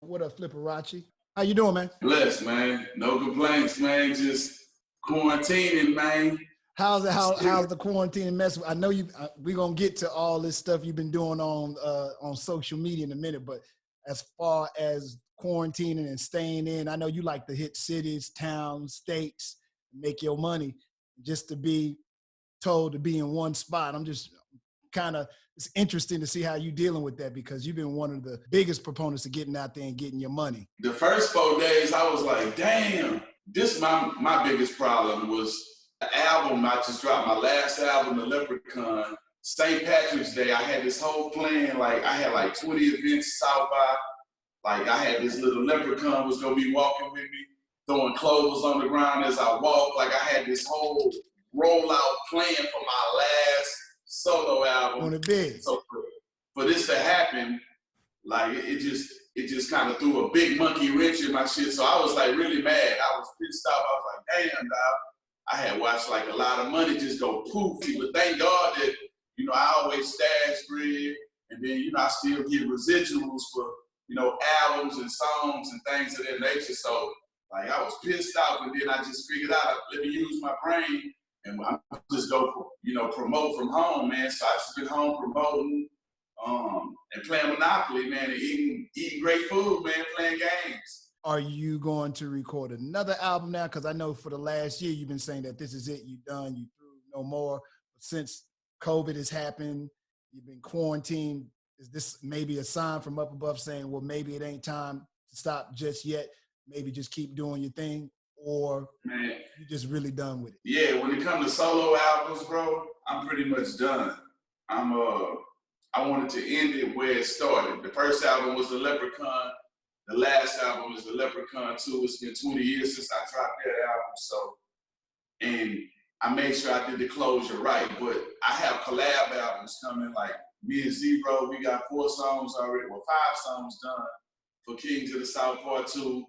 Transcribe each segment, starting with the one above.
What up, Flipperachi? How you doing, man? Blessed, man. No complaints, man. Just quarantining, man. How's the quarantine mess? I know you. We're gonna get to all this stuff you've been doing on social media in a minute, but as far as quarantining and staying in, I know you like to hit cities, towns, states, make your money. Just to be told to be in one spot, I'm just kind of. It's interesting to see how you dealing with that because you've been one of the biggest proponents of getting out there and getting your money. The first 4 days, I was like, damn. This my biggest problem was the album. I just dropped my last album, The Leprechaun. St. Patrick's Day, I had this whole plan. Like, I had like 20 events South by. Like, I had this little leprechaun was gonna be walking with me, throwing clothes on the ground as I walked. Like, I had this whole rollout plan for my last solo album. On it big. So for this to happen, like it just kind of threw a big monkey wrench in my shit. So I was like really mad. I was pissed off. I was like, damn, dog. I had watched like a lot of money just go poof. But thank God that, I always stash bread, and then, I still get residuals for, albums and songs and things of that nature. So like I was pissed off, and then I just figured out, let me use my brain. And I'm just go, promote from home, man. So I just been home promoting, and playing Monopoly, man, and eating great food, man, playing games. Are you going to record another album now? Because I know for the last year you've been saying that this is it, you done, you through, no more. But since COVID has happened, you've been quarantined. Is this maybe a sign from up above saying, well, maybe it ain't time to stop just yet? Maybe just keep doing your thing? Or man, you just really done with it? Yeah, when it comes to solo albums, bro, I'm pretty much done. I wanted to end it where it started. The first album was The Leprechaun. The last album is The Leprechaun 2. It's been 20 years since I dropped that album, so, and I made sure I did the closure right, but I have collab albums coming, like me and Zero, we got 4 songs already, 5 songs done for Kings of the South Part 2.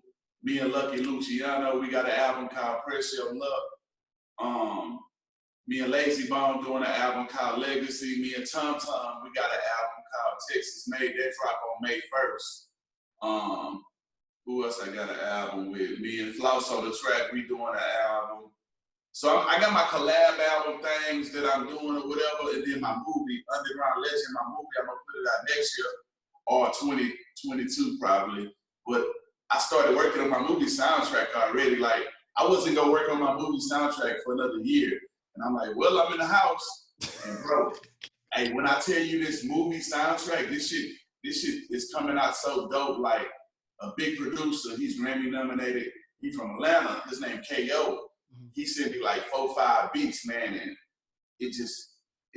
Me and Lucky Luciano, we got an album called Pressure of Luck. Me and Lazy Bone doing an album called Legacy. Me and Tom Tom, we got an album called Texas Made. That drop on May 1st. Who else I got an album with? Me and Floss on the track, we doing an album. So I got my collab album things that I'm doing or whatever, and then my movie, Underground Legend, my movie, I'm gonna put it out next year, or 2022 probably. But I started working on my movie soundtrack already. Like, I wasn't gonna work on my movie soundtrack for another year. And I'm like, well, I'm in the house. And bro, hey, when I tell you this movie soundtrack, this shit is coming out so dope. Like, a big producer, he's Grammy nominated. He's from Atlanta, his name K.O. He sent me like 4, 5 beats, man. And it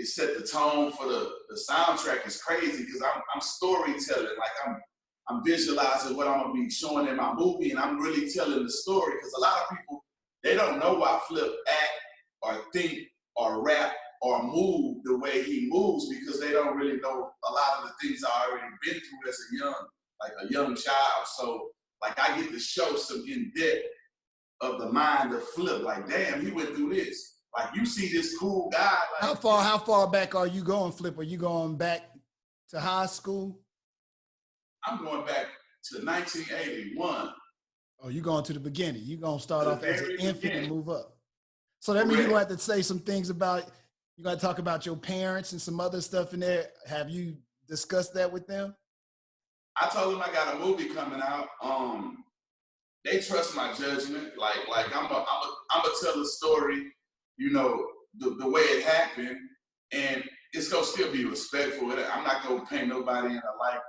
set the tone for the soundtrack. Is crazy because I'm storytelling. Like, I'm visualizing what I'm gonna be showing in my movie, and I'm really telling the story. Because a lot of people, they don't know why Flip act or think or rap or move the way he moves, because they don't really know a lot of the things I already been through as a young child. So like I get to show some in depth of the mind of Flip. Like, damn, he went through this. Like, you see this cool guy. Like, how far back are you going, Flip? Are you going back to high school? I'm going back to 1981. Oh, you're going to the beginning. You're going to start off as an infant and move up. So that Correct. means you're going to have to say some things about, you got to talk about your parents and some other stuff in there. Have you discussed that with them? I told them I got a movie coming out. They trust my judgment. Like I'm gonna tell the story, the way it happened, and it's gonna still be respectful. I'm not gonna paint nobody in a light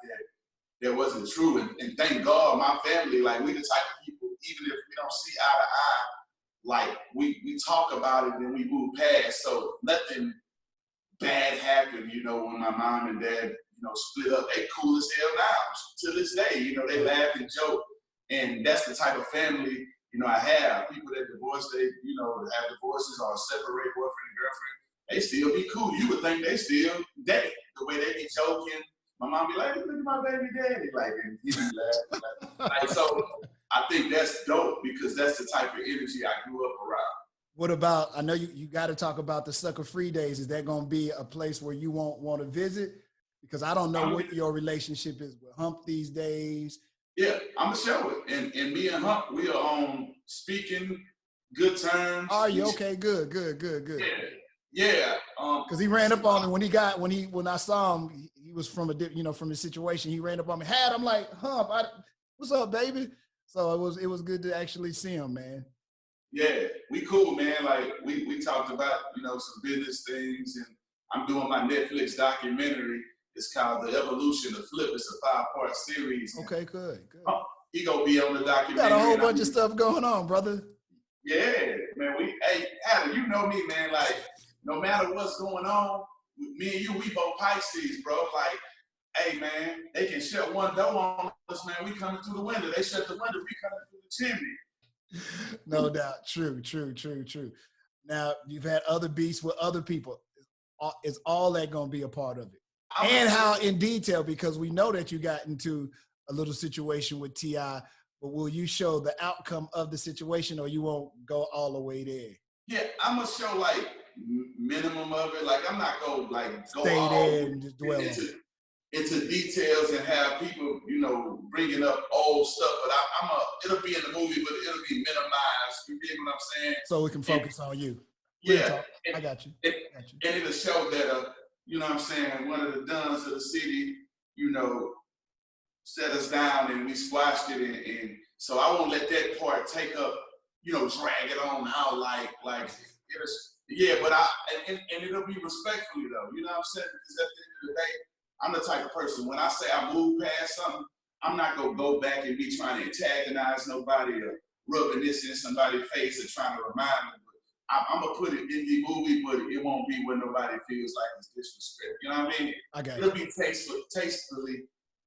that wasn't true. And thank God, my family, like, we the type of people, even if we don't see eye to eye, like we talk about it and we move past. So nothing bad happened, when my mom and dad, split up. They cool as hell now to this day. They laugh and joke, and that's the type of family I have. People that divorce, they have divorces or separate, boyfriend and girlfriend. They still be cool. You would think they still date the way they be joking. My mom be like, look at my baby daddy, like, and he be laughing. Like, so I think that's dope because that's the type of energy I grew up around. What about, I know you got to talk about the Sucker Free Days. Is that going to be a place where you won't want to visit? Because I don't know what your relationship is with Hump these days. Yeah, I'm gonna show it. And me and Hump, we are on speaking good terms. Are you okay? Good, good, good, good. Yeah, yeah. Because he ran up on me when I saw him. He was from from the situation. He ran up on me. I'm like, Hump, what's up, baby? So it was good to actually see him, man. Yeah, we cool, man. Like we talked about some business things, and I'm doing my Netflix documentary. It's called The Evolution of Flip. It's a 5-part series. Okay, good. He gonna be on the documentary. You got a whole bunch of stuff going on, brother. Yeah, man. Hey, Adam, you know me, man. Like, no matter what's going on, me and you, we both Pisces, bro. Like, hey, man, they can shut one door on us, man. We coming through the window. They shut the window, we coming through the chimney. No doubt. True. Now, you've had other beefs with other people. Is all that going to be a part of it? And how in detail, because we know that you got into a little situation with T.I., but will you show the outcome of the situation, or you won't go all the way there? Yeah, I'm going to show, like, minimum of it. Like, I'm not going to, like, go stay all there and just dwell into details and have people, bringing up old stuff. But it'll be in the movie, but it'll be minimized. You get what I'm saying? So we can focus on you. Yeah. I got you. And it'll show that, you know what I'm saying, one of the duns of the city, set us down and we squashed it. And so I won't let that part take up, drag it on out like but and it'll be respectfully though, you know what I'm saying? Because at the end of the day, I'm the type of person, when I say I move past something, I'm not gonna go back and be trying to antagonize nobody or rubbing this in somebody's face or trying to remind them. I'm gonna put it in the movie, but it won't be where nobody feels like it's disrespect. You know what I mean? I got It'll be tastefully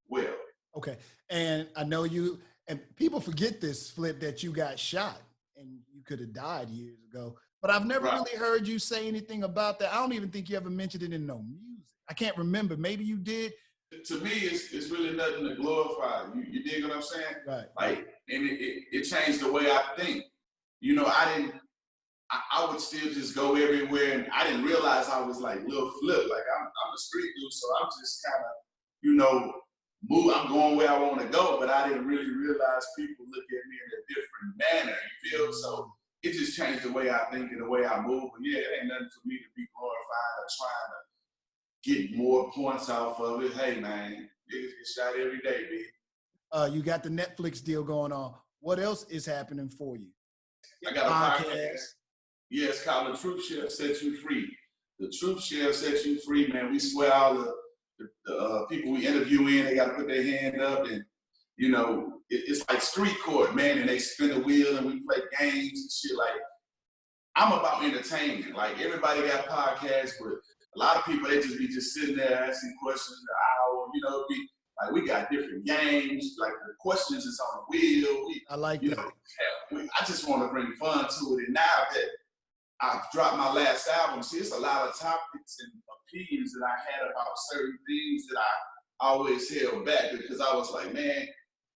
well. Okay, and I know you, and people forget this, Flip, that you got shot and you could have died years ago. But I've never really heard you say anything about that. I don't even think you ever mentioned it in no music. I can't remember. Maybe you did. To me, it's really nothing to glorify. You dig what I'm saying? Right. Like, and it changed the way I think. I would still just go everywhere, and I didn't realize I was like Lil Flip. Like I'm a street dude, so I'm just kind of, move. I'm going where I want to go, but I didn't really realize people look at me in a different manner. You feel? So it just changed the way I think and the way I move. But yeah, it ain't nothing for me to be glorifying or trying to get more points off of it. Hey man, niggas get shot every day, B. You got the Netflix deal going on. What else is happening for you? I got a podcast. Yeah, it's called The Truth Shall Set You Free. The Truth Shall Set You Free, man. We swear all the people we interview in, they got to put their hand up, and it's like street court, man. And they spin the wheel and we play games and shit. Like, I'm about entertainment. Like, everybody got podcasts, but a lot of people, they just be sitting there asking questions an hour. Like, we got different games. Like, the questions is on the wheel. I like that. I just want to bring fun to it. And now that I dropped my last album, see, it's a lot of topics and opinions that I had about certain things that I always held back, because I was like, man,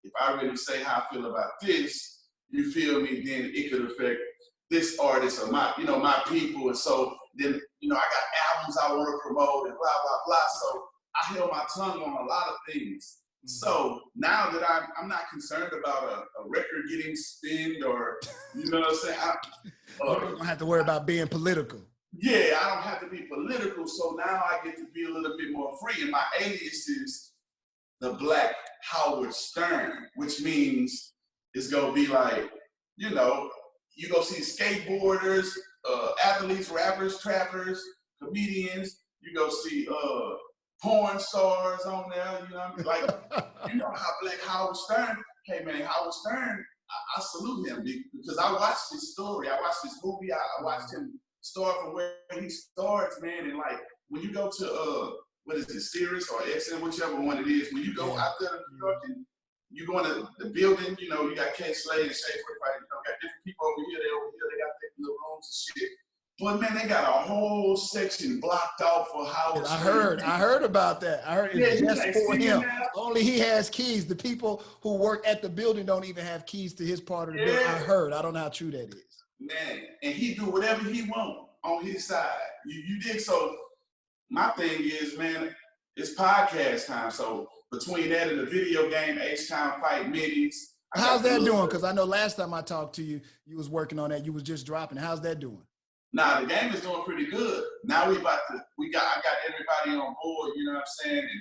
if I really say how I feel about this, you feel me, then it could affect this artist or my people. And so then, I got albums I want to promote and blah, blah, blah. So I held my tongue on a lot of things. So now that I'm not concerned about a record getting spinned, or, you know what I'm saying? You don't have to worry about being political. Yeah, I don't have to be political. So now I get to be a little bit more free. And my alias is the Black Howard Stern, which means it's going to be like, you go see skateboarders, athletes, rappers, trappers, comedians. You go see porn stars on there, like, how Black Howard Stern, hey man, Howard Stern, I salute him because I watched his story. I watched his movie. I watched him start from where he starts, man. And like, when you go to, what is it, Sirius or XM, whichever one it is, when you go out there to New York and you go into the building, you got Ken Slade and Shay Fred, got different people over here, they got their little rooms and shit. But man, they got a whole section blocked off for Howard. I heard about that. I heard it's just for him. Only he has keys. The people who work at the building don't even have keys to his part of the building. I heard. I don't know how true that is. Man, and he do whatever he want on his side. You dig? So my thing is, man, it's podcast time. So between that and the video game, H-Town Fight Minis. How's that doing? Because I know last time I talked to you, you was working on that. You was just dropping. How's that doing? Nah, the game is doing pretty good. Now I got everybody on board, you know what I'm saying? And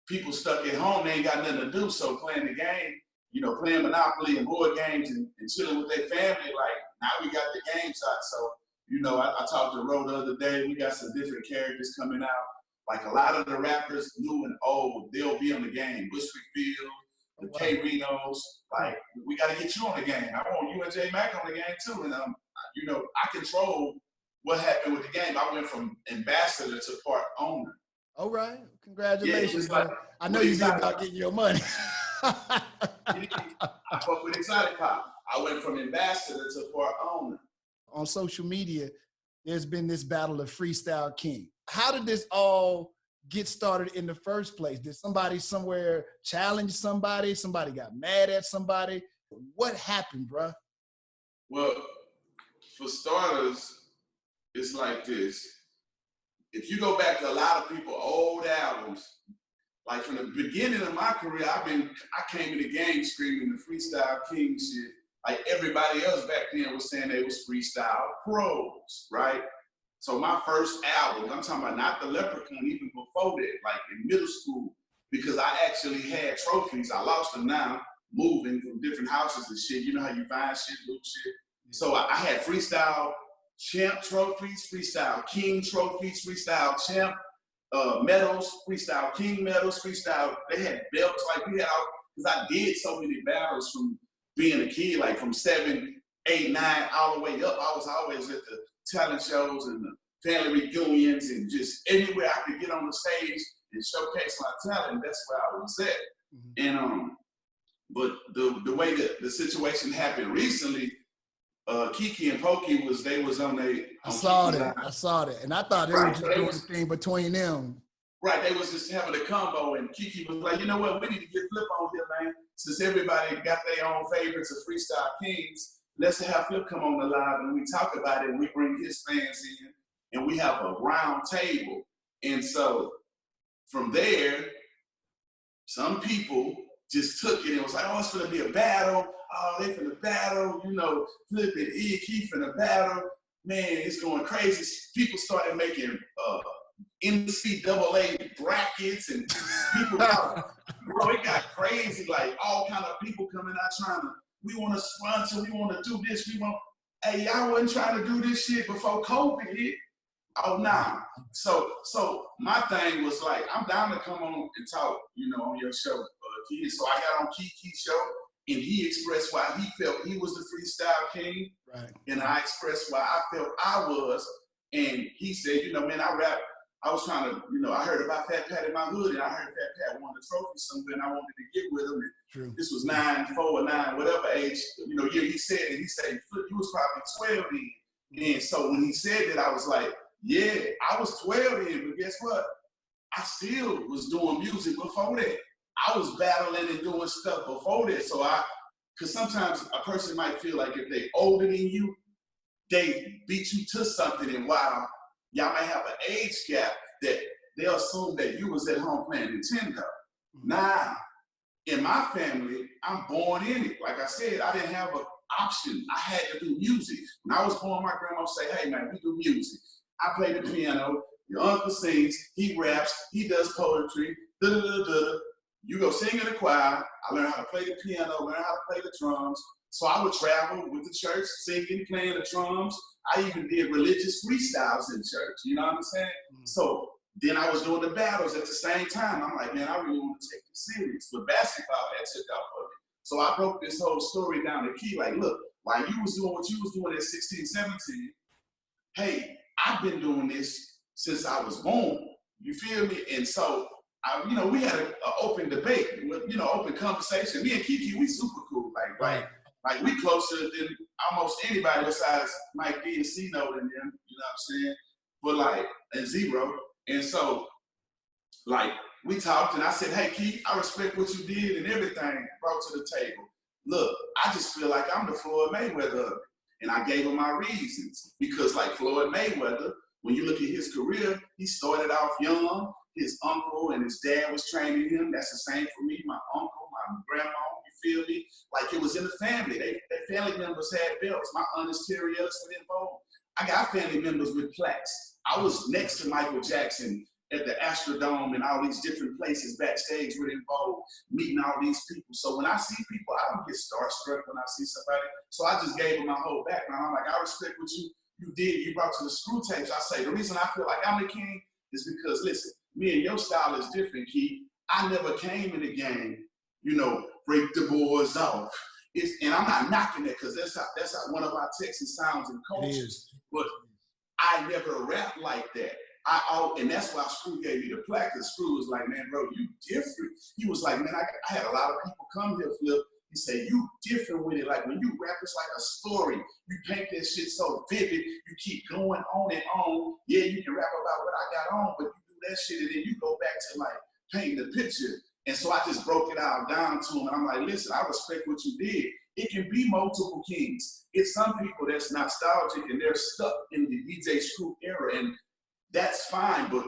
people stuck at home, they ain't got nothing to do. So playing the game, you know, playing Monopoly and board games and chilling with their family, like now we got the games out. So, you know, I talked to Ro the other day, we got some different characters coming out. Like a lot of the rappers, new and old, they'll be on the game. Bushwick Field, the K Renos, like we got to get you on the game. I want you and J Mac on the game too. And you know, I control what happened with the game. I went from ambassador to part owner. All right, congratulations. Yeah, I know you did about getting your money. I fuck with Exotic Pop. I went from ambassador to part owner. On social media, there's been this battle of Freestyle King. How did this all get started in the first place? Did somebody somewhere challenge somebody? Somebody got mad at somebody? What happened, bruh? Well, for starters, it's like this. If you go back to a lot of people, old albums, like from the beginning of my career, I came in the game screaming the Freestyle King shit. Like everybody else back then was saying they was freestyle pros, right? So my first album, I'm talking about not the Leprechaun, even before that, like in middle school, because I actually had trophies. I lost them now, moving from different houses and shit. You know how you find shit, loot shit. So I had Freestyle Champ trophies, Freestyle King trophies, Freestyle Champ medals, Freestyle King medals, Freestyle, they had belts, like we had all, because I did so many battles from being a kid, like from 7, 8, 9, all the way up. I was always at the talent shows and the family reunions and just anywhere I could get on the stage and showcase my talent, that's where I was at. Mm-hmm. And but the way that the situation happened recently, Kiki and Pokey was on a. I saw that, and I thought they were just doing the thing between them. Right, they was just having a combo, and Kiki was like, you know what, we need to get Flip on here, man. Since everybody got their own favorites of Freestyle Kings, let's have Flip come on the live and we talk about it, and we bring his fans in, and we have a round table. And so from there, some people just took it and was like, oh, it's gonna be a battle. Oh, they finna battle, you know, Flip and E finna battle. Man, it's going crazy. People started making NCAA brackets and people bro, it got crazy. Like all kind of people coming out trying to, we want to sponsor, we want to do this, hey, y'all wasn't trying to do this shit before COVID hit. Oh, nah. So my thing was like, I'm down to come on and talk, you know, on your show, Key. So I got on Kiki's show, and he expressed why he felt he was the Freestyle King. Right. And I expressed why I felt I was. And he said, you know, man, I was trying to, you know, I heard about Fat Pat in my hood, and I heard Fat Pat won the trophy somewhere, and I wanted to get with him. And true. This was 9, 4, or 9, whatever age, you know, year he said it. He said, you was probably 12 then. And so when he said that, I was like, yeah, I was 12 then, but guess what? I still was doing music before that. I was battling and doing stuff before that. So because sometimes a person might feel like if they older than you, they beat you to something, and while y'all might have an age gap, that they'll assume that you was at home playing Nintendo. Nah, in my family, I'm born in it. Like I said, I didn't have an option. I had to do music. When I was born, my grandma would say, hey man, we do music. I play the piano, your uncle sings, he raps, he does poetry, da-da-da-da. You go sing in the choir. I learned how to play the piano, learned how to play the drums. So I would travel with the church, singing, playing the drums. I even did religious freestyles in church, you know what I'm saying? Mm-hmm. So then I was doing the battles at the same time. I'm like, man, I really want to take this serious. But basketball had took off of it. So I broke this whole story down to Key, like, look, while you was doing what you was doing at 16, 17, hey, I've been doing this since I was born. You feel me? And so, you know, we had an open debate, you know, open conversation. Me and Kiki, we super cool, like, right? Like we closer than almost anybody besides Mike D and C-Note and them, you know what I'm saying? But like, and Zero. And so, like, we talked and I said, hey, Keith, I respect what you did and everything brought to the table. Look, I just feel like I'm the Floyd Mayweather of it. And I gave him my reasons. Because like Floyd Mayweather, when you look at his career, he started off young. his uncle and his dad was training him. That's the same for me, my uncle, my grandma, you feel me? Like it was in the family. Their family members had belts. My aunts, Terriers were involved. I got family members with plaques. I was next to Michael Jackson at the Astrodome and all these different places backstage were involved, meeting all these people. So when I see people, I don't get starstruck when I see somebody. So I just gave them my whole background. I'm like, I respect what you did, you brought to the screw tapes. I say, the reason I feel like I'm the king is because, listen, me and your style is different, Key. I never came in the game, you know, break the boards off. And I'm not knocking it because that's how one of our Texas sounds and cultures. But I never rap like that. And that's why Screw gave me the plaque, because Screw was like, man, bro, you different. He was like, man, I had a lot of people come here, Flip. He said, you different with it. Like when you rap, it's like a story. You paint that shit so vivid. You keep going on and on. Yeah, you can rap about what I got on, but you do that shit and then you go back to like painting the picture. And so I just broke it out down to him. And I'm like, listen, I respect what you did. It can be multiple kings. It's some people that's nostalgic and they're stuck in the DJ Screw era. And that's fine, but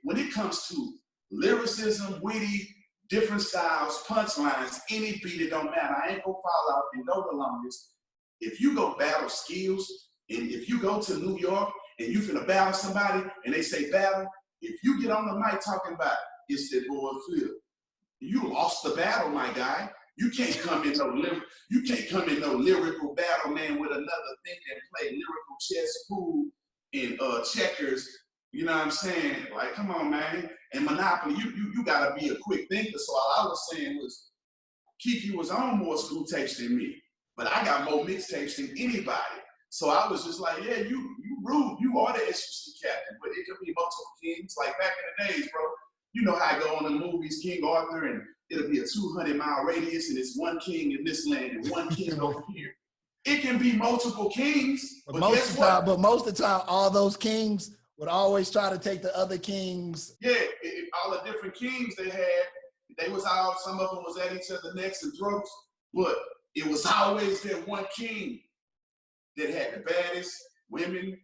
when it comes to lyricism, witty, different styles, punchlines, any beat, it don't matter. I ain't gonna fall out and go the longest. If you go battle skills, and if you go to New York and you finna battle somebody and they say battle, if you get on the mic talking about it's that boy Flip, you lost the battle, my guy. You can't come in no lyrical battle, man, with another thing and play lyrical chess, pool, and checkers. You know what I'm saying? Like, come on, man. And Monopoly, you gotta be a quick thinker. So all I was saying was, Kiki was on more screw tapes than me, but I got more mixtapes than anybody. So I was just like, yeah, you rude. You are the SUC captain, but it could be multiple kings. Like back in the days, bro. You know how I go on the movies, King Arthur, and it'll be a 200-mile radius, and it's one king in this land and one king over here. It can be multiple kings, but most of the time, all those kings would always try to take the other kings. Yeah, all the different kings they had, they was all, some of them was at each other's necks and throats, but it was always that one king that had the baddest women,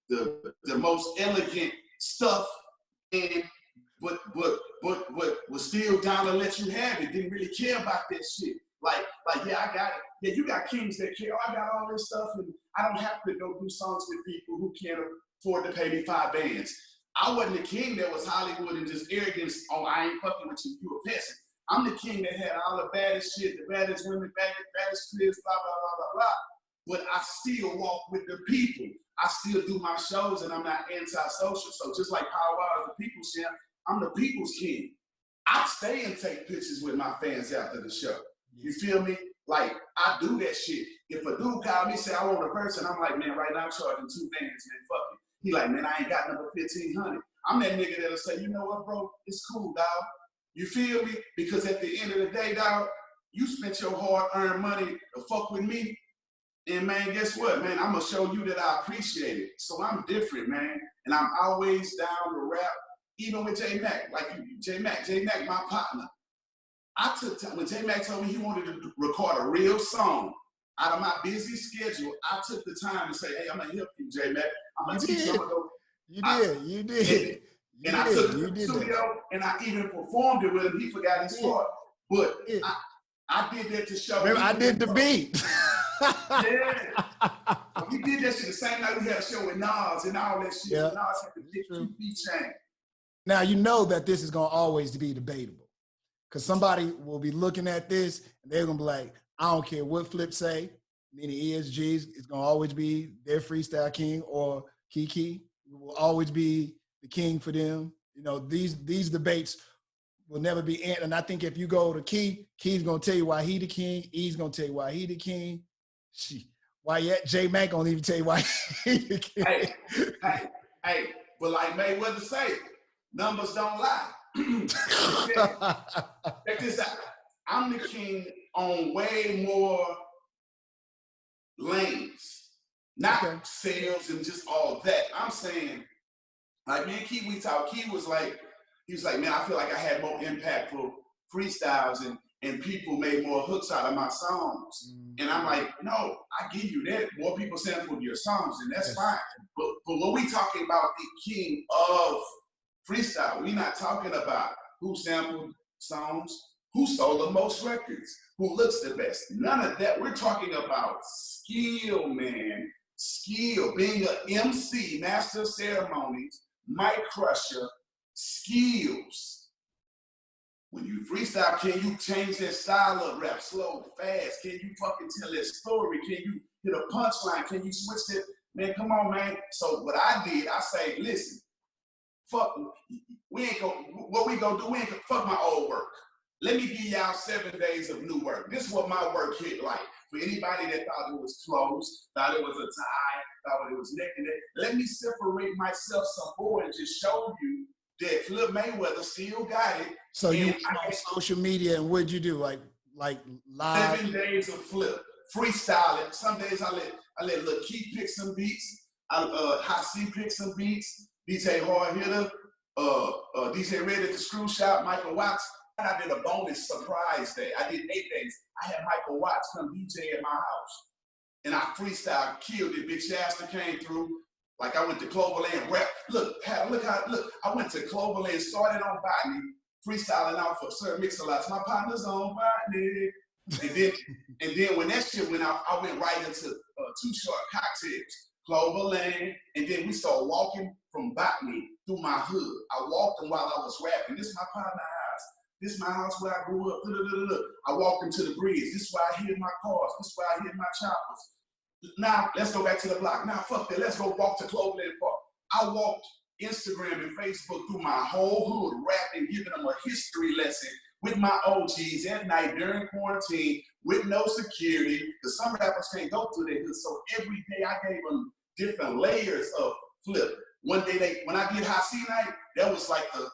the most elegant stuff, and but was still down to let you have it, didn't really care about that shit. Like, yeah, I got it. Yeah, you got kings that care. Oh, I got all this stuff, and I don't have to go do songs with people who can't afford to pay me 5 bands. I wasn't the king that was Hollywood and just arrogance. Oh, I ain't fucking with you. You a peasant. I'm the king that had all the baddest shit, the baddest women, baddest kids, blah, blah, blah, blah, blah. But I still walk with the people. I still do my shows, and I'm not anti-social. So just like Power is the people's champ, I'm the people's king. I stay and take pictures with my fans after the show. You feel me? Like, I do that shit. If a dude call me, say I want a verse, and I'm like, man, right now I'm charging 2 bands, man, fuck it. He like, man, I ain't got number 1,500. I'm that nigga that'll say, you know what, bro? It's cool, dog. You feel me? Because at the end of the day, dog, you spent your hard-earned money to fuck with me. And man, guess what, man? I'm gonna show you that I appreciate it. So I'm different, man. And I'm always down to rap, even with J Mac. Like J Mac, my partner. I took time, when J Mac told me he wanted to record a real song out of my busy schedule, I took the time to say, hey, I'm gonna help you, J Mac. I'm gonna teach some of those. You did. And I took it to the studio and I even performed it with him. He forgot his part. But I did that to show. Remember, I did the beat. Yeah. We did that shit the same night we had a show with Nas and all that shit. Yeah. Nas had the big 2 beat chain. Now, you know that this is going to always be debatable because somebody will be looking at this and they're going to be like, I don't care what Flip say, meaning ESGs, it's going to always be their freestyle king, or Kiki will always be the king for them. You know, these debates will never be end. And I think if you go to Key's going to tell you why he the king. E's going to tell you why he the king. Why yet? J Mac gonna even tell you why he the king. Hey, but like Mayweather say, numbers don't lie. Check this out. I'm the king on way more lanes, not sales and just all that. I'm saying, like me and Key, we talk. He was like, man, I feel like I had more impactful freestyles and people made more hooks out of my songs. And I'm like, no, I give you that. More people sampled your songs, and that's fine. But when we talking about the king of Freestyle, we not talking about who sampled songs, who sold the most records, who looks the best. None of that. We're talking about skill, man. Skill. Being an MC, master of ceremonies, mic crusher, skills. When you freestyle, can you change that style of rap slow, fast? Can you fucking tell that story? Can you hit a punchline? Can you switch it? Man, come on, man. So what I did, I say, listen, fuck, we ain't gonna, what we gonna do, we ain't gonna, fuck my old work. Let me give y'all 7 days of new work. This is what my work hit like. For anybody that thought it was close, thought it was a tie, thought it was neck and neck, let me separate myself some more and just show you that Flip Mayweather still got it. So you went on social media and what'd you do? Like live? 7 days of Flip, freestyling. Some days I let Lil Keith pick some beats. Hot C pick some beats. DJ Hard Hitter, DJ Red at the Screw Shop, Michael Watts. And I did a bonus surprise day. I did 8 days. I had Michael Watts come DJ at my house. And I freestyle, killed it. Big Shasta came through. Like I went to Cloverland rap. Look, I went to Cloverland, started on Botany, freestyling out for Sir Mix-a-Lots. My partner's on Botany. And then when that shit went out, I went right into Too Short Cocktails, Cloverland. And then we started walking from Botany through my hood. I walked them while I was rapping. This is my partner's house. This is my house where I grew up. I walked into the bridge. This is where I hid my cars. This is where I hid my choppers. Now, let's go back to the block. Now, fuck that. Let's go walk to Cloverland Park. I walked Instagram and Facebook through my whole hood, rapping, giving them a history lesson with my OGs at night during quarantine with no security. Because some rappers can't go through their hood. So every day I gave them different layers of Flip. One day, when I did Hot C Night, that was like the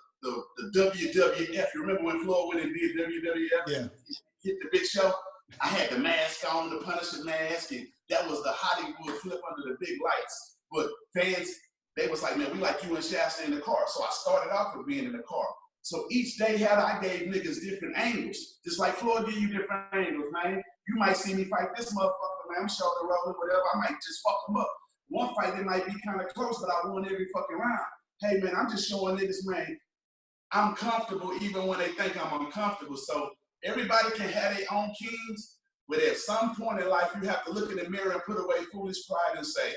WWF. You remember when Floyd went and did WWF? Yeah. Hit the big show? I had the mask on, the Punisher mask, and that was the Hollywood Flip under the big lights. But fans, they was like, man, we like you and Shasta in the car. So I started off with being in the car. So each day I gave niggas different angles. Just like Floyd gave you different angles, man. You might see me fight this motherfucker, man. I'm shoulder rolling, whatever. I might just fuck him up. One fight, it might be kind of close, but I won every fucking round. Hey, man, I'm just showing niggas, man, I'm comfortable even when they think I'm uncomfortable. So everybody can have their own kings, but at some point in life, you have to look in the mirror and put away foolish pride and say,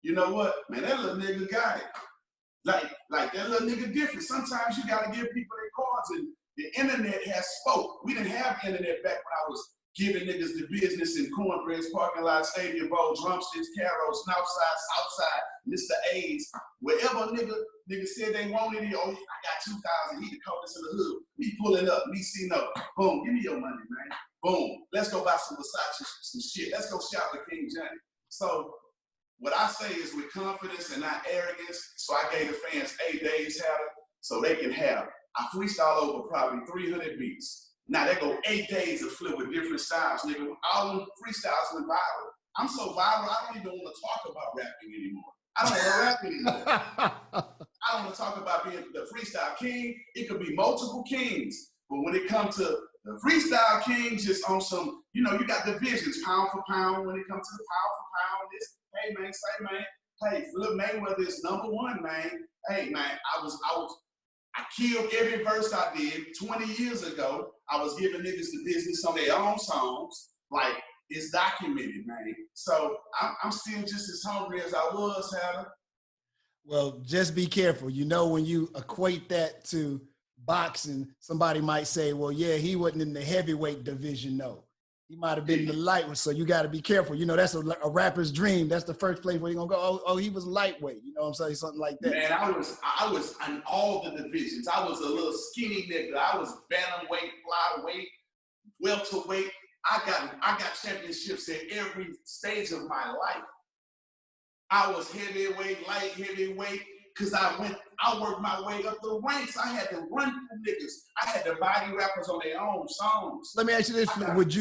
you know what, man, that little nigga got it. Like that little nigga different. Sometimes you gotta give people their cards, and the internet has spoke. We didn't have internet back when I was giving niggas the business in cornbreads, parking lot, stadium bowl, drumsticks, carrots, Northside, Southside, Mr. A's. Wherever nigga said they wanted it, oh, I got 2,000, he the coldest in the hood. Me pulling up, me seeing up, boom, give me your money, man. Boom, let's go buy some Versace, some shit. Let's go shop with King Johnny. So what I say is with confidence and not arrogance. So I gave the fans 8 days, so they can have. I freestyle over probably 300 beats. Now they go 8 days of Flip with different styles, nigga. All them freestyles went viral. I'm so viral, I don't even want to talk about rapping anymore. I don't want to rap anymore. I don't want to talk about being the freestyle king. It could be multiple kings. But when it comes to the freestyle king, just on some, you know, you got divisions, pound for pound. When it comes to the pound for pound, this, hey man, say man, hey, Flip Mayweather is #1, man. Hey man, I killed every verse I did 20 years ago. I was giving niggas the business on their own songs. Like, it's documented, man. So I'm still just as hungry as I was, Hannah. Well, just be careful. You know, when you equate that to boxing, somebody might say, well, yeah, he wasn't in the heavyweight division, no. He might have been in the lightweight, so you got to be careful. You know, that's a rapper's dream. That's the first place where you're going to go, oh, he was lightweight. You know what I'm saying? Something like that. Man, I was in all the divisions. I was a little skinny nigga. I was bantamweight, flyweight, welterweight. I got championships at every stage of my life. I was heavyweight, light heavyweight, because I worked my way up the ranks. I had to run through niggas. I had to body rappers on their own songs. Let me ask you this: would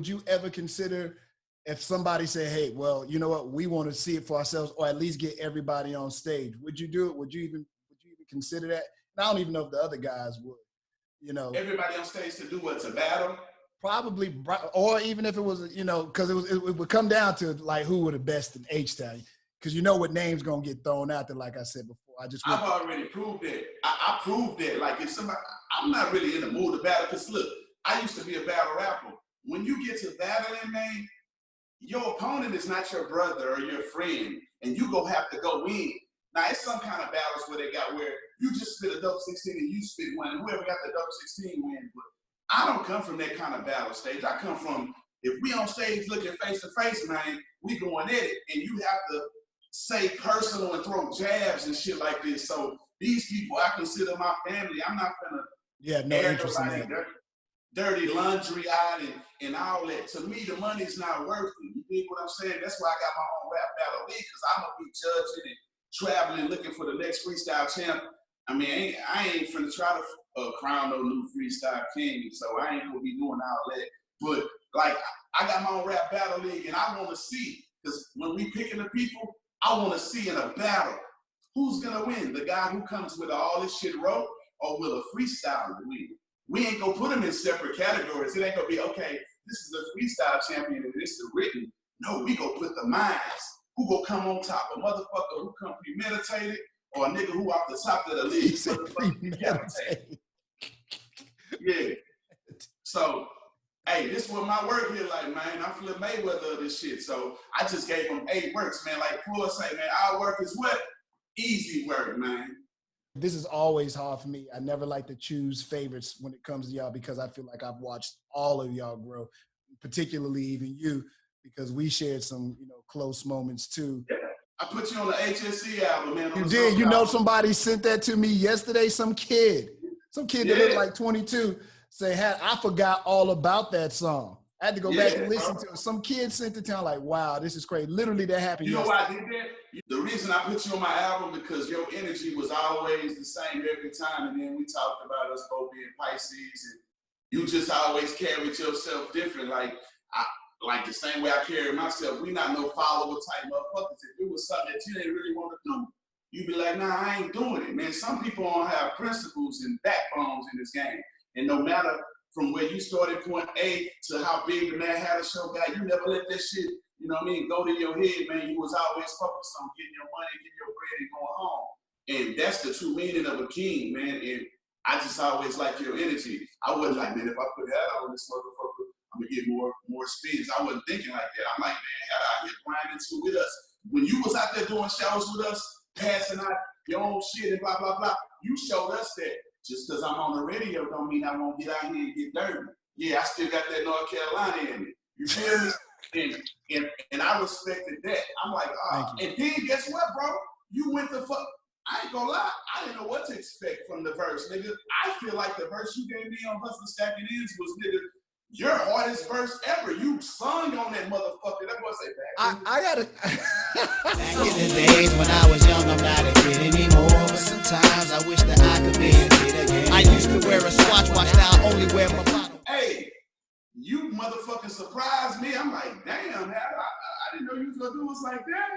you ever consider if somebody said, "Hey, well, you know what? We want to see it for ourselves, or at least get everybody on stage"? Would you do it? Would you even consider that? And I don't even know if the other guys would. You know, everybody on stage to do what? To battle? Probably, or even if it was, you know, because it would come down to like who were the best in H-Town. Because you know what name's gonna get thrown out there, like I said before. I've already proved that. I proved that. Like if somebody, I'm not really in the mood to battle. Cause look, I used to be a battle rapper. When you get to battling, man, your opponent is not your brother or your friend, and you gonna have to go in. Now it's some kind of battles where they got where you just spit a dope 16 and you spit one, and whoever got the dope 16 wins. But I don't come from that kind of battle stage. I come from, if we on stage looking face to face, man, we going at it, and you have to say personal and throw jabs and shit like this. So these people I consider my family. I'm not gonna no interest in that. Dirty laundry out and all that. To me, the money's not worth it. You dig what I'm saying? That's why I got my own rap battle league, because I'm gonna be judging and traveling looking for the next freestyle champ. I mean, I ain't finna try to crown no new freestyle king, so I ain't gonna be doing all that. But like, I got my own rap battle league, and I want to see, because when we picking the people, I want to see in a battle who's gonna win. The guy who comes with all this shit wrote, or will a freestyler win? We ain't gonna put them in separate categories. It ain't gonna be, okay, this is a freestyle champion and this is written. No, we gonna put the minds. Who gonna come on top? A motherfucker who come premeditated, or a nigga who off the top of the league premeditated. Yeah. So, hey, this is what my work here like, man. I'm Flip Mayweather of this shit. So I just gave them 8 works, man. Like Paul say, man, our work is what? Easy work, man. This is always hard for me. I never like to choose favorites when it comes to y'all, because I feel like I've watched all of y'all grow, particularly even you, because we shared some, close moments too. Yeah. I put you on the HSC album, man. You did. You know, somebody sent that to me yesterday. Some kid that looked like 22 say, I forgot all about that song. I had to go back and listen to it. Some kid sent it to me, like, wow, this is crazy. Literally, that happened. You know why I did that? The reason I put you on my album, because your energy was always the same every time. And then we talked about us both being Pisces, and you just always carried yourself different. Like the same way I carry myself. We not no follower type motherfuckers. If it was something that you didn't really want to do, you'd be like, nah, I ain't doing it, man. Some people don't have principles and backbones in this game. And no matter from where you started point A to how big the Mad Hatter Show got, you never let that shit, go to your head, man. You was always focused on getting your money, getting your bread, and going home. And that's the true meaning of a king, man. And I just always like your energy. I wasn't like, man, if I put that on this motherfucker, I'm gonna get more spins. I wasn't thinking like that. I'm like, man, Hatter out here grinding too with us. When you was out there doing shows with us, passing out your own shit and blah, blah, blah, you showed us that. Just because I'm on the radio don't mean I won't get out here and get dirty. Yeah, I still got that North Carolina in me. You feel me? And I respected that. I'm like, and then guess what, bro? You went the fuck. I ain't gonna lie. I didn't know what to expect from the verse, nigga. I feel like the verse you gave me on Hustler Stacking Ends was, nigga, your hardest verse ever. You sung on that motherfucker. That boy say back. I gotta. Back in the days when I was young, I'm not a kid anymore. But sometimes I wish that I could be a kid again. I used to wear a swatch watch, now I only wear my bottle. Hey, you motherfucking surprised me. I'm like, damn, I didn't know you was gonna do us like that.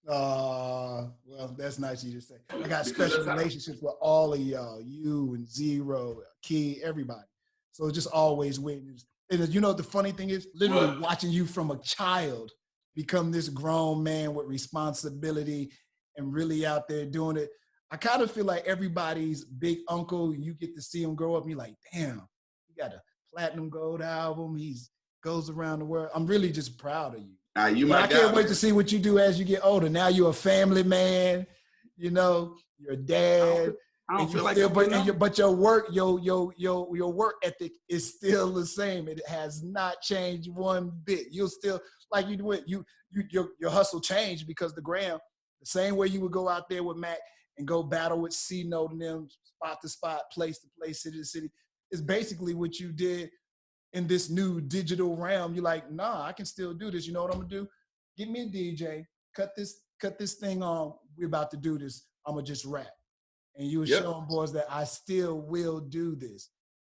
Well, that's nice of you to say. I got special relationships with all of y'all, you and Zero, Key, everybody. So it's just always witness. And the funny thing is, literally watching you from a child become this grown man with responsibility and really out there doing it. I kind of feel like everybody's big uncle. You get to see him grow up and you're like, damn, he got a platinum gold album. He's goes around the world. I'm really just proud of you. I can't wait to see what you do as you get older. Now you're a family man, you're a dad. I don't feel like but your work, your work ethic is still the same. It has not changed one bit. You'll still, like you do it, your hustle changed because the same way you would go out there with Mac and go battle with C-Note and them, spot to spot, place to place, city to city, is basically what you did in this new digital realm. You're like, nah, I can still do this. You know what I'm gonna do? Get me a DJ, cut this thing on. We're about to do this. I'm gonna just rap. And you were showing boys that I still will do this.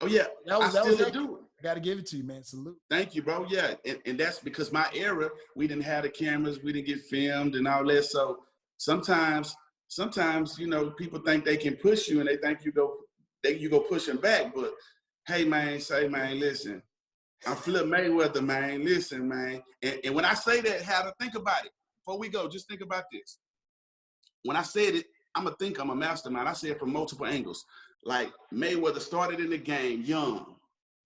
Oh yeah, I still do it. I got to give it to you, man. Salute. Thank you, bro. Yeah, and that's because my era, we didn't have the cameras, we didn't get filmed and all that. So sometimes, people think they can push you and they think you go push them back. But hey, man, listen, I'm Flip Mayweather, man. Listen, man. And when I say that, how to think about it. before we go, just think about this. When I said it, I'm a mastermind. I said it from multiple angles. Like Mayweather started in the game young,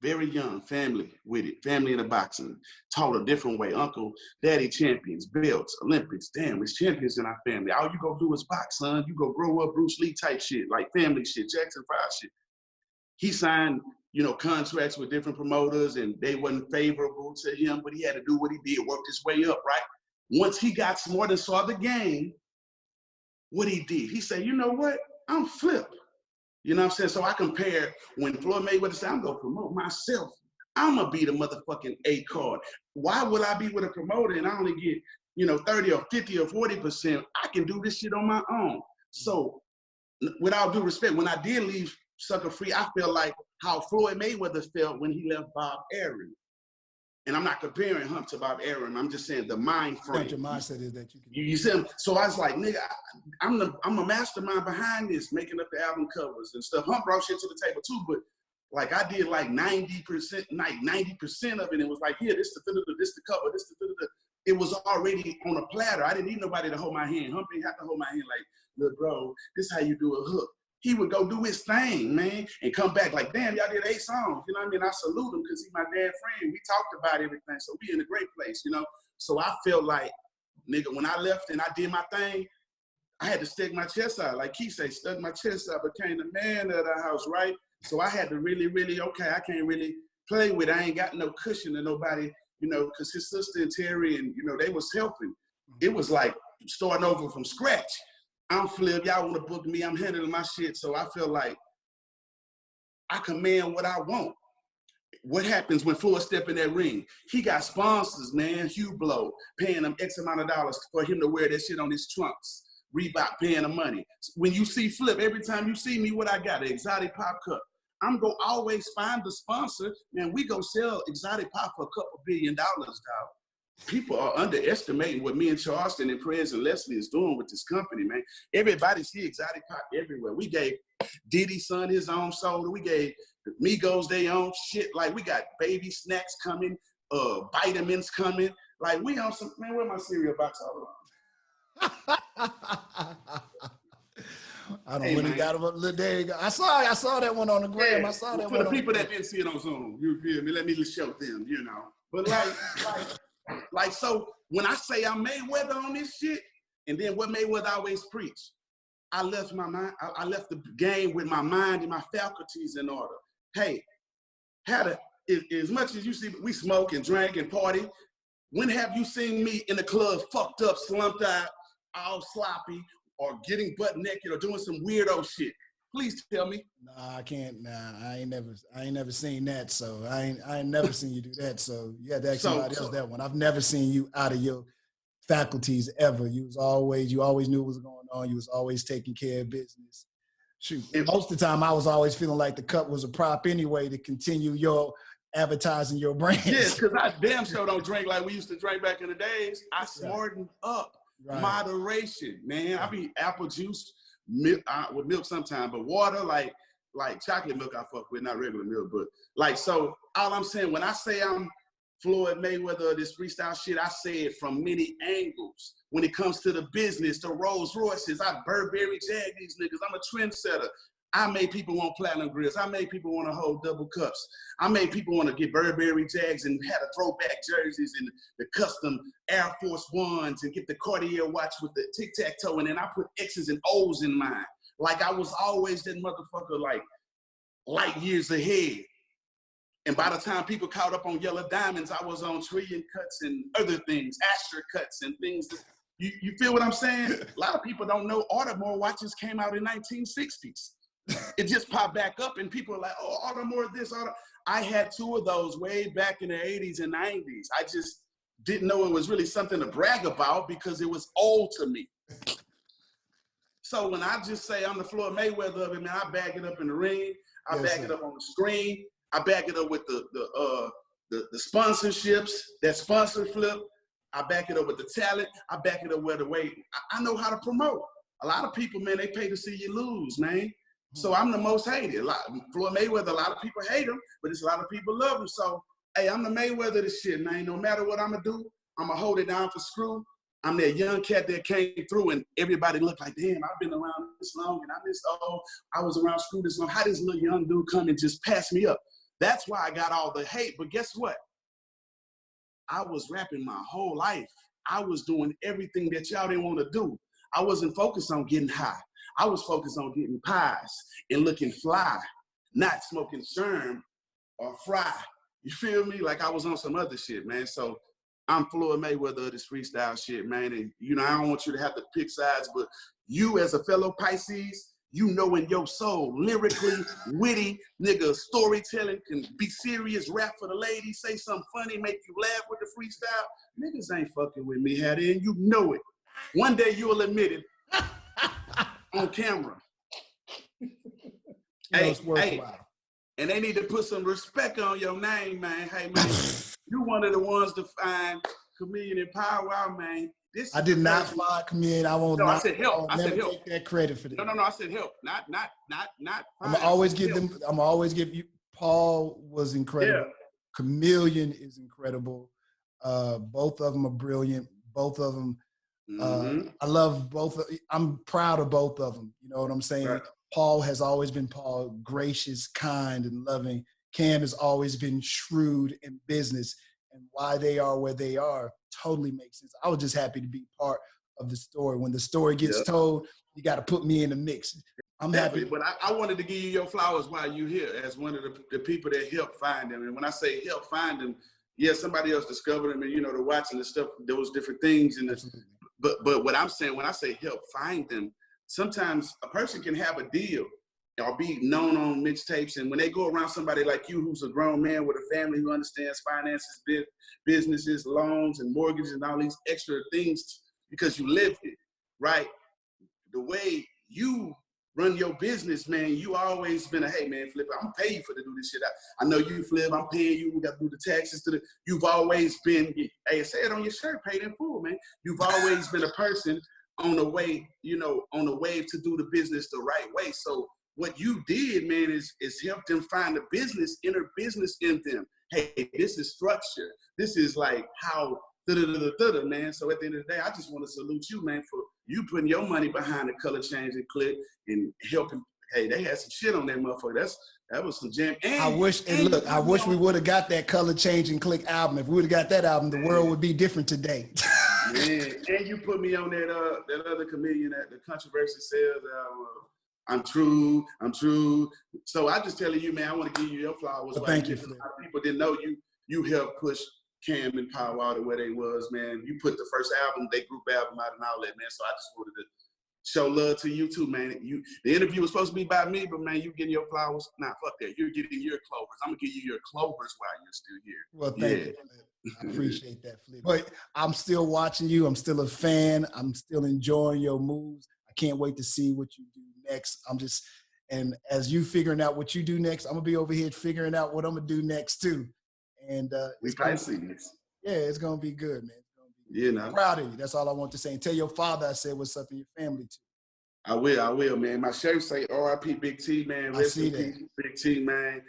very young, family with it, family in the boxing, taught a different way. Uncle, daddy champions, belts, Olympics, damn, it's champions in our family. All you go do is box, son. You go grow up Bruce Lee type shit, like family shit, Jackson 5 shit. He signed, contracts with different promoters and they wasn't favorable to him, but he had to do what he did, work his way up, right? Once he got smart and saw the game, what he did, he said, you know what? I'm Flip. You know what I'm saying? So I compare when Floyd Mayweather said, I'm gonna promote myself. I'm gonna be the motherfucking A card. Why would I be with a promoter and I only get, 30 or 50 or 40%? I can do this shit on my own. So with all due respect, when I did leave Sucker Free, I felt like how Floyd Mayweather felt when he left Bob Arum. And I'm not comparing him to Bob Arum. I'm just saying the mind frame. What your mindset is that you can. You see him? So I was like, nigga, I'm a mastermind behind this, making up the album covers and stuff. Hump brought shit to the table too, but like I did like 90%, like 90% of it. It was like, here, this the cover, this the. It was already on a platter. I didn't need nobody to hold my hand. Hump didn't have to hold my hand like, look, bro, this is how you do a hook. He would go do his thing, man, and come back like, damn, y'all did 8 songs. You know what I mean? I salute him because he's my dad friend. We talked about everything, so we in a great place, So I felt like, nigga, when I left and I did my thing, I had to stick my chest out. Like Keith say, stuck my chest out, became the man of the house, right? So I had to really, really, okay, I can't really play with it. I ain't got no cushion to nobody, because his sister and Terry and, they was helping. It was like starting over from scratch. I'm Flip, y'all want to book me, I'm handling my shit, so I feel like I command what I want. What happens when Floyd step in that ring? He got sponsors, man, Hugh Blow, paying him X amount of dollars for him to wear that shit on his trunks. Reebok paying him money. When you see Flip, every time you see me, what I got, an exotic pop cup. I'm going to always find the sponsor, man, we go sell exotic pop for a couple $1 billion, dog. People are underestimating what me and Charleston and Prez and Leslie is doing with this company, man. Everybody see exotic pop everywhere. We gave Diddy's son his own soda. We gave the Migos their own shit. Like, we got baby snacks coming, vitamins coming. Like, we on some, man, where my cereal box all around? I don't really got them up. There you go. I saw that one on the gram. Yeah, I saw that for one. the people that didn't see it on Zoom, you feel me? Let me just show them, But like, so when I say I'm Mayweather on this shit, and then what Mayweather always preach, I left my mind, I left the game with my mind and my faculties in order. Hey, as much as you see, we smoke and drink and party. When have you seen me in the club fucked up, slumped out, all sloppy, or getting butt naked or doing some weirdo shit? Please tell me. Nah, I can't. Nah, I ain't never seen that. So I ain't never seen you do that. So you had to ask somebody else that one. I've never seen you out of your faculties ever. You always knew what was going on. You was always taking care of business. Shoot, and most of the time I was always feeling like the cup was a prop anyway to continue your advertising your brand. Yes, because I damn sure don't drink like we used to drink back in the days. I smartened up. Right. Moderation, man. I be apple juice. Milk, with milk sometimes, but water, like chocolate milk I fuck with, not regular milk, but like, so all I'm saying, when I say I'm Floyd Mayweather, this freestyle shit, I say it from many angles. When it comes to the business, the Rolls Royces, I Burberry Jag these niggas, I'm a trendsetter. I made people want platinum grills. I made people want to hold double cups. I made people want to get Burberry Jags and had a throwback jerseys and the custom Air Force Ones and get the Cartier watch with the tic-tac-toe, and then I put X's and O's in mine. Like I was always that motherfucker, like light years ahead. And by the time people caught up on Yellow Diamonds, I was on trillion cuts and other things, Astra cuts and things. You feel what I'm saying? A lot of people don't know Audemars watches came out in 1960s. It just popped back up and people are like, oh, Audemars this, Audemars. I had 2 of those way back in the 80s and 90s. I just didn't know it was really something to brag about because it was old to me. So when I just say I'm the Floyd Mayweather of it, man, I back it up in the ring. I back it up on the screen. I back it up with the sponsorships, that sponsor Flip. I back it up with the talent. I back it up with the way I know how to promote. A lot of people, man, they pay to see you lose, man. So I'm the most hated. Floyd Mayweather, a lot of people hate him, but it's a lot of people love him. So, hey, I'm the Mayweather of this shit, man. No matter what I'm going to do, I'm going to hold it down for Screw. I'm that young cat that came through and everybody looked like, damn, I've been around this long and I was around school this long. How this little young dude come and just pass me up? That's why I got all the hate. But guess what? I was rapping my whole life. I was doing everything that y'all didn't want to do. I wasn't focused on getting high. I was focused on getting pies and looking fly, not smoking sherm or fry. You feel me? Like I was on some other shit, man. So I'm Floyd Mayweather of this freestyle shit, man. And, you know, I don't want you to have to pick sides, but you as a fellow Pisces, you know in your soul, lyrically, witty, nigga, storytelling, can be serious, rap for the ladies, say something funny, make you laugh with the freestyle. Niggas ain't fucking with me, Hattie, and you know it. One day you'll admit it on camera. Hey, and they need to put some respect on your name, man. Hey, man, you one of the ones to find Chameleon and Power Wow, man. I did not find Chameleon. I won't. No, I said help. I said help. Take that credit for that. No. I said help. Not. I'm gonna always give them. I'm gonna always give you. Paul was incredible. Yeah. Chameleon is incredible. Both of them are brilliant. Both of them. I love both. I'm proud of both of them. You know what I'm saying? Right. Paul has always been Paul, gracious, kind, and loving. Cam has always been shrewd in business, and why they are where they are totally makes sense. I was just happy to be part of the story. When the story gets told, you got to put me in the mix. I'm happy. But I wanted to give you your flowers while you're here as one of the people that helped find them. And when I say help find them, yeah, somebody else discovered them, and you know, they're watching the stuff, those different things. And but what I'm saying, when I say help find them, sometimes a person can have a deal or be known on mixtapes, and when they go around somebody like you, who's a grown man with a family who understands finances, businesses, loans, and mortgages, and all these extra things, because you lived it, right? The way you run your business, man, you always been a, hey, man, Flip, I'm gonna pay you for to do this shit. I know you, Flip, I'm paying you, we got to do the taxes. You've always been, hey, say it on your shirt, paid in full, man. You've always been a person on the way, you know, on the wave to do the business the right way. So what you did, man, is help them find the inner business in them. Hey, this is structure. This is like how, man. So at the end of the day, I just want to salute you, man, for you putting your money behind the Color Change and Click and helping. Hey, they had some shit on that motherfucker. That was some jam. And, I wish we would have got that Color Change and Click album. If we would have got that album, the world would be different today. Man, and you put me on that other comedian that the controversy says, I'm true. So I just telling you, man, I want to give you your flowers. Well, thank you. A lot of people didn't know you helped push Cam and Power out to where they was, man. You put the first album, they group album out and outlet, man. So I just wanted to show love to you too, man. The interview was supposed to be by me, but man, you getting your flowers. Nah, fuck that. You're getting your clovers. I'm gonna give you your clovers while you're still here. Well, thank you. I appreciate that, Flip. But I'm still watching you. I'm still a fan. I'm still enjoying your moves. I can't wait to see what you do next. And as you figuring out what you do next, I'm gonna be over here figuring out what I'm gonna do next too. And we probably see this. Yeah, it's gonna be good, man. You know, I'm proud of you. That's all I want to say. And tell your father I said what's up in your family too. I will, man. My shirt say R.I.P. Big T, man. Rest in peace, Big T, man.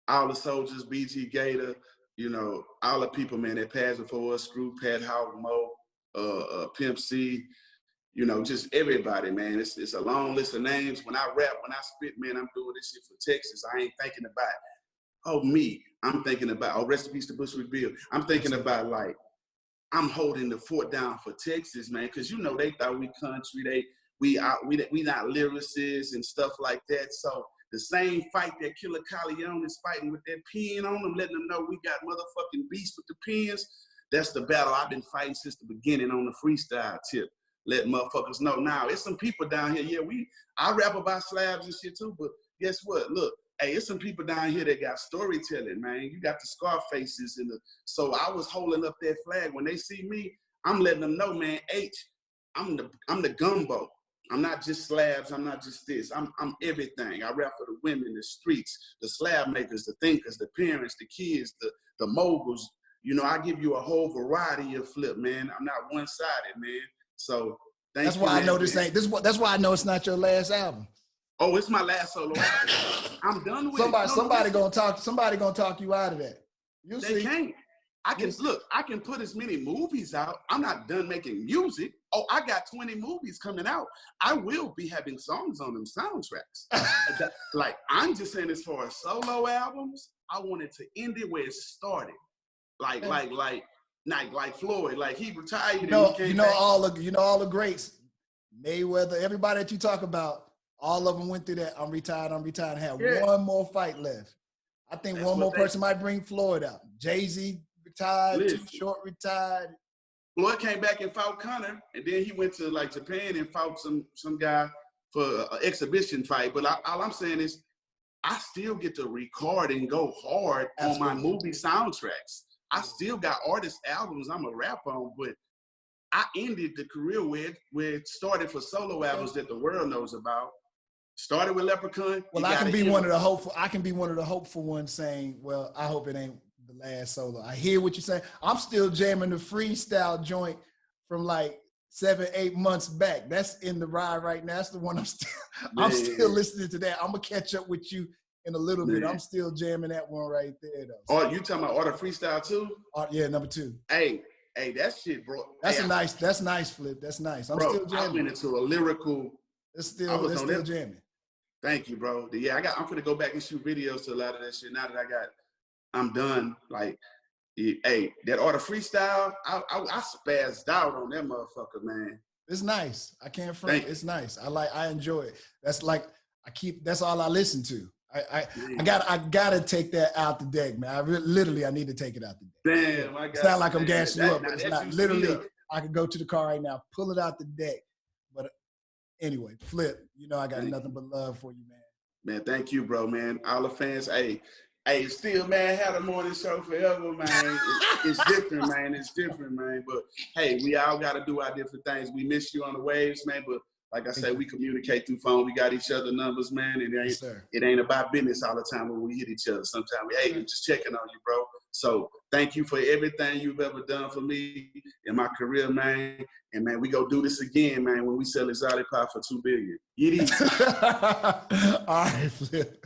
All the soldiers, BG Gator, you know, all the people, man, that passed before us, Screw, Pat, Howard, Mo, Pimp C, you know, just everybody, man. It's a long list of names. When I rap, when I spit, man, I'm doing this shit for Texas. I ain't thinking about, me. I'm thinking about, rest in peace to Bushwick Bill. I'm thinking about, like, I'm holding the fort down for Texas, man, because, you know, they thought we country. We not lyricists and stuff like that. So the same fight that Killer Corleone is fighting with that pen on them, letting them know we got motherfucking beasts with the pens, that's the battle I've been fighting since the beginning on the freestyle tip. Let motherfuckers know. Now, it's some people down here, I rap about slabs and shit too, but guess what? Look, hey, it's some people down here that got storytelling, man. You got the Scarfaces so I was holding up that flag. When they see me, I'm letting them know, man, I'm the gumbo. I'm not just slabs, I'm not just this. I'm everything. I rap for the women, the streets, the slab makers, the thinkers, the parents, the kids, the moguls. You know, I give you a whole variety of Flip, man. I'm not one-sided, man. So that's why I know this ain't that's why I know it's not your last album. Oh, it's my last solo album. I'm done with somebody gonna talk you out of that. They can't. I can put as many movies out. I'm not done making music. Oh, I got 20 movies coming out. I will be having songs on them soundtracks. Like, I'm just saying, as far as solo albums, I wanted to end it where it started. Like Floyd, like he retired. All the greats, Mayweather, everybody that you talk about, all of them went through that. I'm retired. Had one more fight left. I think that's one more person might bring Floyd out. Jay-Z retired, Too Short retired. Floyd came back and fought Conor, and then he went to like Japan and fought some guy for an exhibition fight. But all I'm saying is, I still get to record and go hard on my movie soundtracks. I still got artist albums I'm a rap on, but I ended the career where it started for solo albums that the world knows about. Started with Leprechaun. Well, I can be one of the hopeful. I can be one of the hopeful ones saying, "Well, I hope it ain't the last solo." I hear what you're saying. I'm still jamming the freestyle joint from like 7-8 months back. That's in the ride right now. That's the one I'm still listening to that. I'm gonna catch up with you in a little bit. I'm still jamming that one right there though. Oh, you talking about Order Freestyle too? Yeah, number 2. Hey, that shit, bro. That's nice, Flip. That's nice. I'm still jamming. I went into a lyrical. It's still jamming. Thank you, bro. Yeah, I'm gonna go back and shoot videos to a lot of that shit. Now that I'm done. Like, hey, that Order Freestyle, I spazzed out on that motherfucker, man. It's nice. I can't front. It's nice. I enjoy it. That's like that's all I listen to. I gotta take that out the deck, man. I need to take it out the deck. Damn, it's not like I'm gassing you up, but it's not literally. I could go to the car right now, pull it out the deck. But anyway, Flip, I got nothing but love for you, man. Man, thank you, bro, man. All the fans, hey, still, man, had a morning show forever, man. It's different, man. It's different, man. But hey, we all got to do our different things. We miss you on the waves, man. But like I said, we communicate through phone. We got each other numbers, man. And it ain't about business all the time when we hit each other. Sometimes we just checking on you, bro. So thank you for everything you've ever done for me in my career, man. And man, we go do this again, man, when we sell Exotic Pop for $2 billion. All right, Flip.